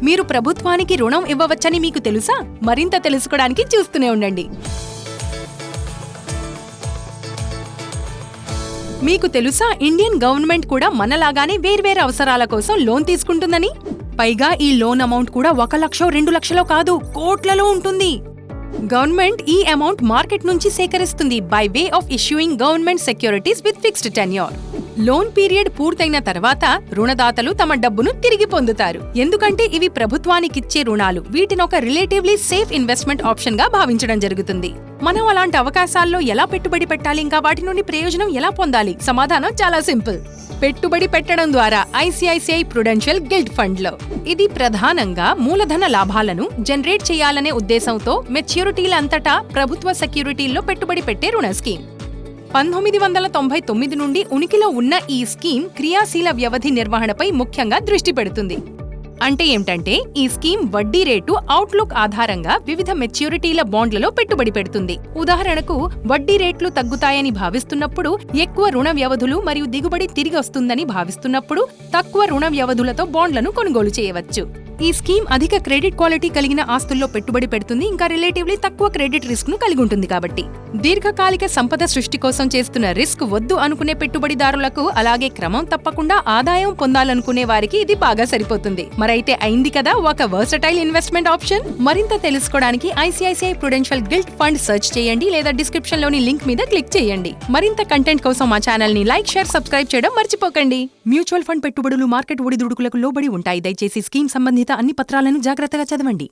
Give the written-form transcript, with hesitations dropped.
మీరు ప్రభుత్వానికి రుణం ఇవ్వవచ్చని మీకు తెలుసా? మరింత తెలుసుకోవడానికి చూస్తూనే ఉండండి. మీకు తెలుసా ఇండియన్ గవర్నమెంట్ కూడా మనలాగానే వేర్వేరు అవసరాల కోసం లోన్ తీసుకుంటుందని? పైగా ఈ లోన్ అమౌంట్ కూడా 1 లక్షో 2 లక్షలో కాదు, కోట్లలో ఉంటుంది. గవర్నమెంట్ ఈ అమౌంట్ మార్కెట్ నుంచి సేకరిస్తుంది by way of issuing government securities with fixed tenure. Loan period పూర్తయిన తర్వాత రుణదాతలు తమ డబ్బును తిరిగి పొందుతారు. ఎందుకంటే ఇవి ప్రభుత్వానికిచ్చే రుణాలు. వీటినొక రిలేటివ్లీ సేఫ్ ఇన్వెస్ట్మెంట్ ఆప్షన్ గా భావించడం జరుగుతుంది. మనం అలాంటి అవకాశాల్లో ఎలా పెట్టుబడి పెట్టాలి, ఇంకా వాటి నుండి ప్రయోజనం ఎలా పొందాలి? సమాధానం చాలా సింపుల్. పెట్టుబడి పెట్టడం ద్వారా ఐసిఐసిఐ ప్రుడెన్షియల్ గిల్డ్ ఫండ్ లో. ఇది ప్రధానంగా మూలధన లాభాలను జనరేట్ చేయాలనే ఉద్దేశంతో మెచ్యూరిటీల అంతటా ప్రభుత్వ సెక్యూరిటీల్లో పెట్టుబడి పెట్టే రుణ స్కీమ్. 1999 నుండి ఉనికిలో ఉన్న ఈ స్కీమ్ క్రియాశీల వ్యవధి నిర్వహణపై ముఖ్యంగా దృష్టి పెడుతుంది. అంటే ఏమిటంటే ఈ స్కీమ్ వడ్డీ రేటు అవుట్లుక్ ఆధారంగా వివిధ మెచ్యూరిటీల బాండ్లలో పెట్టుబడి పెడుతుంది. ఉదాహరణకు వడ్డీ రేట్లు తగ్గుతాయని భావిస్తున్నప్పుడు ఎక్కువ రుణ వ్యవధులు మరియు దిగుబడి తిరిగి వస్తుందని భావిస్తున్నప్పుడు తక్కువ రుణ వ్యవధులతో బాండ్లను కొనుగోలు చేయవచ్చు. ఈ స్కీమ్ అధిక క్రెడిట్ క్వాలిటీ కలిగిన ఆస్తుల్లో పెట్టుబడి పెడుతుంది, ఇంకా రిలేటివ్లీ తక్కువ క్రెడిట్ రిస్క్ ను కలిగి ఉంటుంది. కాబట్టి దీర్ఘకాలిక సంపద సృష్టి కోసం చేస్తున్న రిస్క్ వద్దు అనుకునే పెట్టుబడిదారులకు, అలాగే క్రమం తప్పకుండా ఆదాయం పొందాలనుకునే వారికి ఇది బాగా సరిపోతుంది. మరైతే అయింది కదా ఒక వర్సటైల్ ఇన్వెస్ట్మెంట్ ఆప్షన్. మరింత తెలుసుకోవడానికి ICICI Prudential guild fund search చేయండి లేదా డిస్క్రిప్షన్ లోని లింక్ మీద క్లిక్ చేయండి. మరింత కంటెంట్ కోసం మా ఛానల్ ని లైక్, షేర్, సబ్స్క్రైబ్ చేయడం మర్చిపోకండి. మ్యూచువల్ ఫండ్ పెట్టుబడులు మార్కెట్ ఒడిదుడుకులకు లోబడి ఉంటాయి. దయచేసి స్కీమ్ సంబంధిత అన్ని పత్రాలను జాగ్రత్తగా చదవండి.